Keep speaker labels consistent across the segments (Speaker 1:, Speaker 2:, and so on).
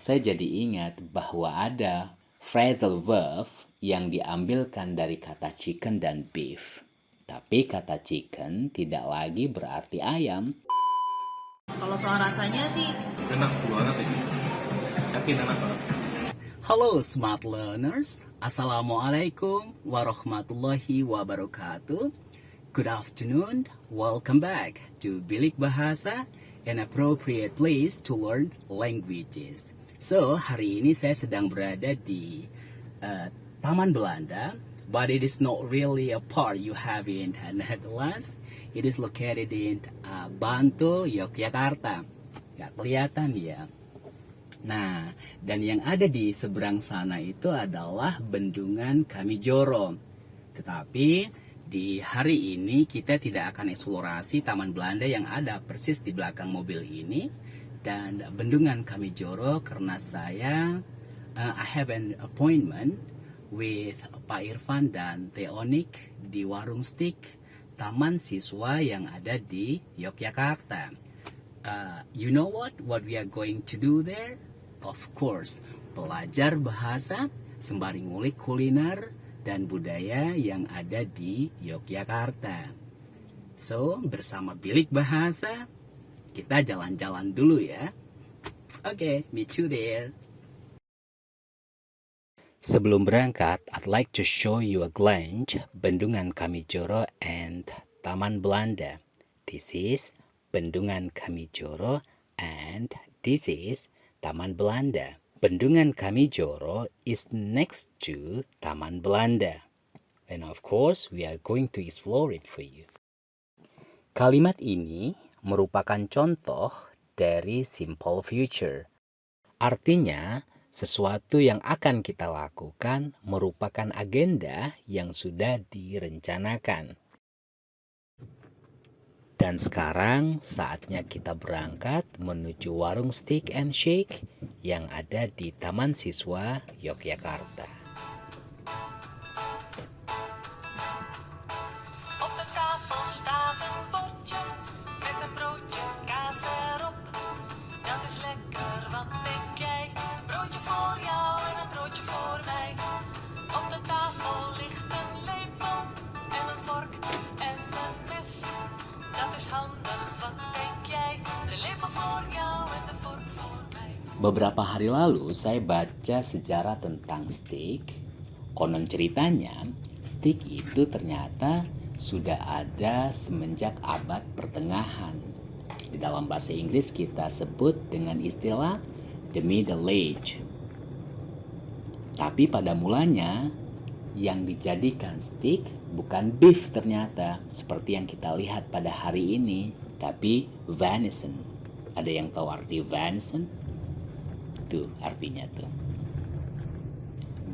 Speaker 1: saya jadi ingat bahwa ada phrasal verb yang diambilkan dari kata chicken dan beef. Tapi kata chicken tidak lagi berarti ayam.
Speaker 2: Kalau soal rasanya sih
Speaker 3: Enak banget ini. Yakin enak banget.
Speaker 1: Halo smart learners, Assalamualaikum warahmatullahi wabarakatuh. Good afternoon, welcome back to Bilik Bahasa, an appropriate place to learn languages. So, hari ini saya sedang berada di Taman Belanda, but it is not really a part you have in Netherlands. It is located in Bantul, Yogyakarta. Gak kelihatan ya. Nah, dan yang ada di seberang sana itu adalah Bendungan Kamijoro. Tetapi di hari ini kita tidak akan eksplorasi Taman Belanda yang ada persis di belakang mobil ini dan Bendungan Kamijoro karena saya I have an appointment with Pak Irfan dan Teonik di Warung Steak Taman Siswa yang ada di Yogyakarta. You know what we are going to do there? Of course, belajar bahasa sembari ngulik kuliner dan budaya yang ada di Yogyakarta. So, bersama Bilik Bahasa, kita jalan-jalan dulu ya. Oke, meet you there. Sebelum berangkat, I'd like to show you a glance Bendungan Kamijoro and Taman Belanda. This is Bendungan Kamijoro and this is Taman Belanda. Bendungan Kamijoro is next to Taman Belanda. And of course, we are going to explore it for you. Kalimat ini merupakan contoh dari simple future. Artinya, sesuatu yang akan kita lakukan merupakan agenda yang sudah direncanakan. Dan sekarang saatnya kita berangkat menuju Warung Steak and Shake yang ada di Taman Siswa Yogyakarta.
Speaker 4: Op de tafel staat een bordje met een broodje kaas erop. Dat is lekker, wat denk jij? Een broodje voor jou en een broodje voor mij. Op de tafel ligt een lepel en een vork en een mes. Dat is handig, wat denk jij? De lepel voor jou en de vork voor mij.
Speaker 1: Beberapa hari lalu saya baca sejarah tentang steak. Konon ceritanya, steak itu ternyata sudah ada semenjak abad pertengahan. Di dalam bahasa Inggris kita sebut dengan istilah the Middle Age. Tapi pada mulanya yang dijadikan steak bukan beef ternyata seperti yang kita lihat pada hari ini, tapi venison. Ada yang tahu arti venison? Tuh artinya tuh.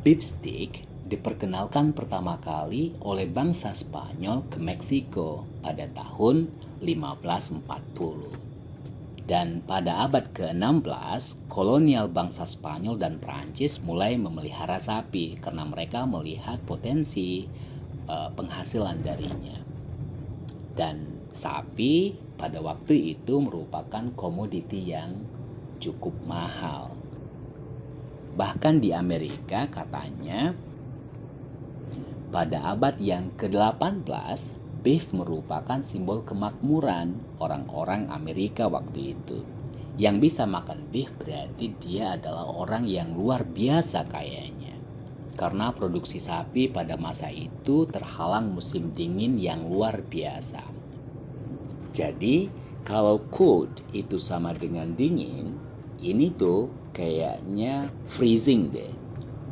Speaker 1: Beef steak diperkenalkan pertama kali oleh bangsa Spanyol ke Meksiko pada tahun 1540. Dan pada abad ke-16, kolonial bangsa Spanyol dan Prancis mulai memelihara sapi karena mereka melihat potensi penghasilan darinya. Dan sapi pada waktu itu merupakan komoditi yang cukup mahal. Bahkan di Amerika katanya pada abad yang ke-18, beef merupakan simbol kemakmuran orang-orang Amerika waktu itu. Yang bisa makan beef berarti dia adalah orang yang luar biasa kayanya. Karena produksi sapi pada masa itu terhalang musim dingin yang luar biasa. Jadi, kalau cold itu sama dengan dingin, ini tuh kayaknya freezing deh.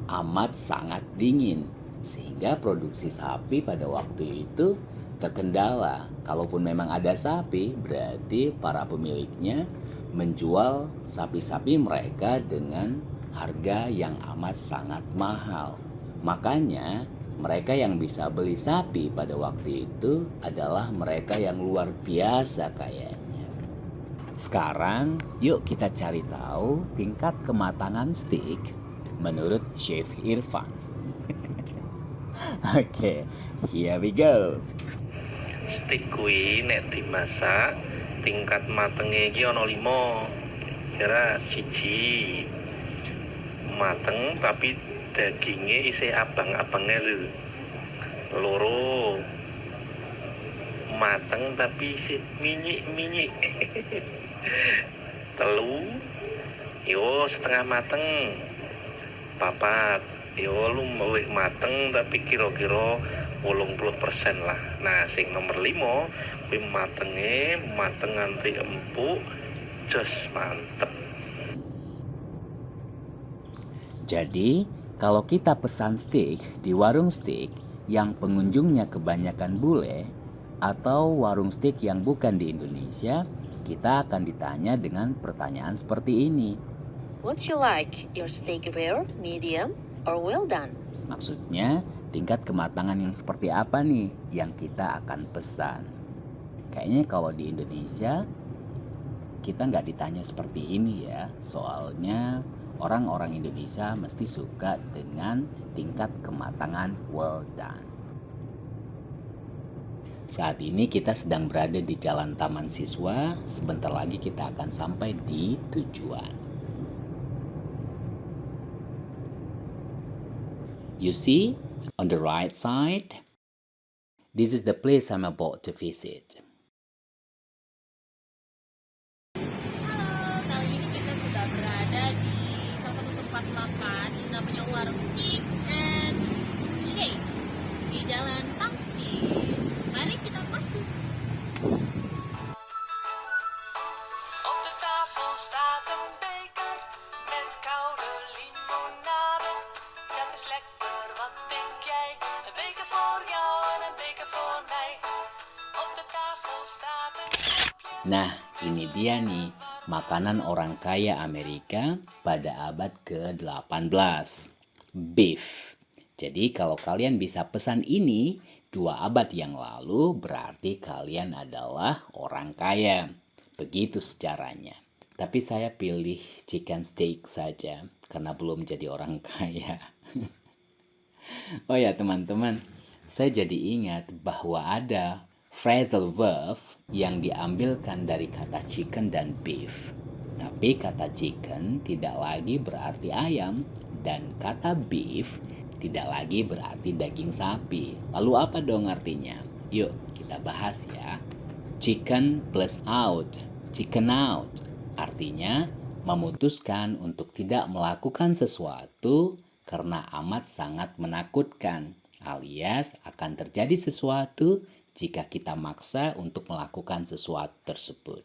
Speaker 1: Amat sangat dingin. Sehingga produksi sapi pada waktu itu terkendala. Kalaupun memang ada sapi, berarti para pemiliknya menjual sapi-sapi mereka dengan harga yang amat sangat mahal. Makanya mereka yang bisa beli sapi pada waktu itu adalah mereka yang luar biasa kayaknya. Sekarang yuk kita cari tahu tingkat kematangan steak menurut Chef Irfan. Oke, here we go.
Speaker 3: Steak kuwi nek dimasak tingkat matenge iki ana 5. Kira 1, mateng tapi dagingnya isi abang-abangnya lho. Loro mateng tapi isi minyik-minyik. Telu yo setengah mateng. Papat yo lu luwih mateng tapi kira-kira 80% lah. Nah sing nomor 5 kuwi mateng nganti empuk, jos mantep.
Speaker 1: Jadi, kalau kita pesan steak di warung steak yang pengunjungnya kebanyakan bule atau warung steak yang bukan di Indonesia, kita akan ditanya dengan pertanyaan seperti ini.
Speaker 5: Would you like your steak rare, medium, or well done?
Speaker 1: Maksudnya, tingkat kematangan yang seperti apa nih yang kita akan pesan? Kayaknya kalau di Indonesia, kita nggak ditanya seperti ini ya. Soalnya orang-orang Indonesia mesti suka dengan tingkat kematangan well done. Saat ini kita sedang berada di Jalan Taman Siswa. Sebentar lagi kita akan sampai di tujuan. You see, on the right side, this is the place I'm about to visit.
Speaker 2: Halo, kali ini kita sudah berada di salah satu tempat makan yang namanya Warung Steak and Shake di Jalan Tamsis. Mari kita masuk.
Speaker 4: Op de tafel staat een beker met koude limonade. Dat is lekker, wat denk jij? Een beker voor jou en een beker voor mij. Op de tafel staat een kopje.
Speaker 1: Nah, ini dia nih, makanan orang kaya Amerika pada abad ke-18. Beef. Jadi kalau kalian bisa pesan ini 2 abad yang lalu, berarti kalian adalah orang kaya. Begitu sejarahnya. Tapi saya pilih chicken steak saja, karena belum jadi orang kaya. Oh ya teman-teman, saya jadi ingat bahwa ada phrasal verb yang diambilkan dari kata chicken dan beef. Tapi kata chicken tidak lagi berarti ayam dan kata beef tidak lagi berarti daging sapi. Lalu apa dong artinya? Yuk kita bahas ya. Chicken plus out, chicken out. Artinya memutuskan untuk tidak melakukan sesuatu karena amat sangat menakutkan. Alias akan terjadi sesuatu jika kita maksa untuk melakukan sesuatu tersebut.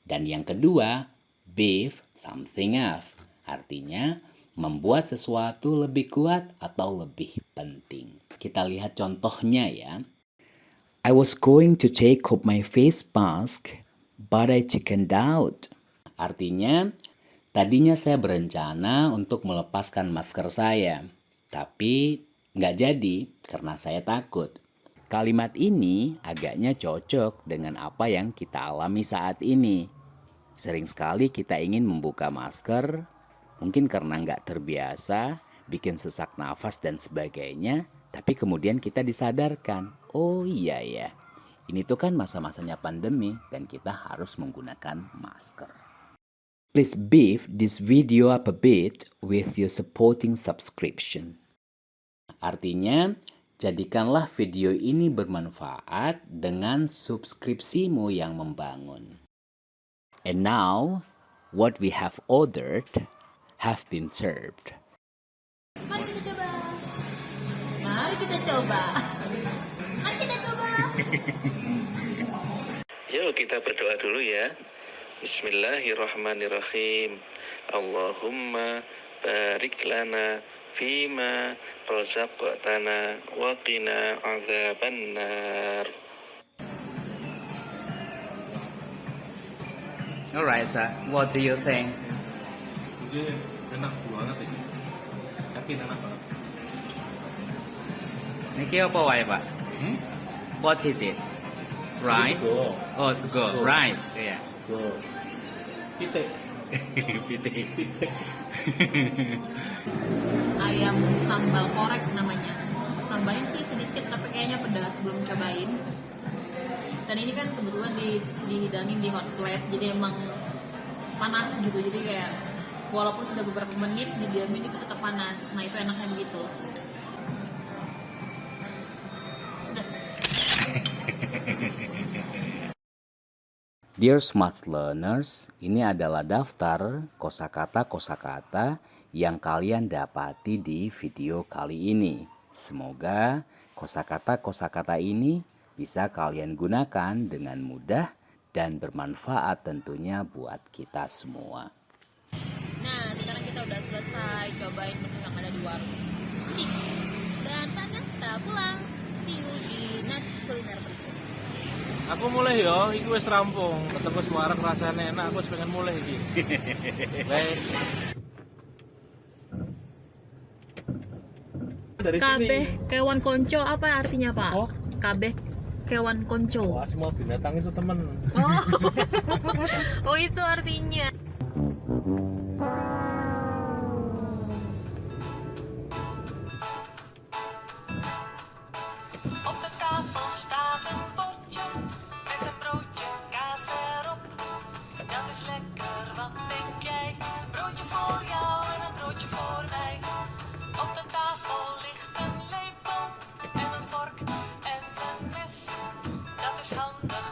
Speaker 1: Dan yang kedua, beef something up. Artinya membuat sesuatu lebih kuat atau lebih penting. Kita lihat contohnya ya. I was going to take off my face mask, but I chickened out. Artinya, tadinya saya berencana untuk melepaskan masker saya, tapi nggak jadi karena saya takut. Kalimat ini agaknya cocok dengan apa yang kita alami saat ini. Sering sekali kita ingin membuka masker, mungkin karena nggak terbiasa, bikin sesak nafas dan sebagainya, tapi kemudian kita disadarkan, oh iya ya, ini tuh kan masa-masanya pandemi dan kita harus menggunakan masker. Please beef this video up a bit with your supporting subscription. Artinya, jadikanlah video ini bermanfaat dengan subskripsimu yang membangun. And now, what we have ordered have been served.
Speaker 2: Mari kita coba. Mari kita coba. Mari kita coba.
Speaker 3: Yuk kita berdoa dulu ya. Bismillahirrahmanirrahim. Allahumma barik lana fima razaqtana wa qina azabannar.
Speaker 1: Alright, sir. What do you think?
Speaker 3: Ini enak banget ini. Yakin enak banget.
Speaker 1: Niki apa wae, Pak? What is it? Rice?
Speaker 3: Sugo.
Speaker 1: Oh, sugo.
Speaker 3: Sugo.
Speaker 1: Rice. Yeah.
Speaker 3: Go. Pitek.
Speaker 2: Ayam sambal korek namanya. Sambalnya sih sedikit tapi kayaknya pedas, belum cobain. Dan ini kan kebetulan dihidangin di hot plate, jadi emang panas gitu, jadi kayak walaupun sudah beberapa menit didiamin itu tetap panas. Nah itu enaknya begitu. Udah.
Speaker 1: Dear Smart Learners, ini adalah daftar kosakata-kosakata yang kalian dapati di video kali ini. Semoga kosakata-kosakata ini bisa kalian gunakan dengan mudah dan bermanfaat tentunya buat kita semua.
Speaker 2: Nah sekarang kita udah selesai cobain menu yang ada di warung steak. Dan saatnya kita pulang. See you di next kuliner berikutnya.
Speaker 3: Aku mulai yo, iki wis rampung. Ketemu Semarang rasanya enak, aku wis pengen mulai iki. Baik. Dari
Speaker 2: Kabeh
Speaker 3: sini.
Speaker 2: kewan konco apa artinya Pak?
Speaker 3: Oh.
Speaker 2: Kabeh kewan konco.
Speaker 3: Wah, semua binatang itu temen.
Speaker 2: Oh, oh itu artinya.
Speaker 4: Op de tafel staat een bordje met een broodje kaas erop. Dat is lekker, wat denk jij? Een broodje voor jou en een broodje voor mij. Op de tafel ligt een lepel en een vork en een mes. Dat is handig,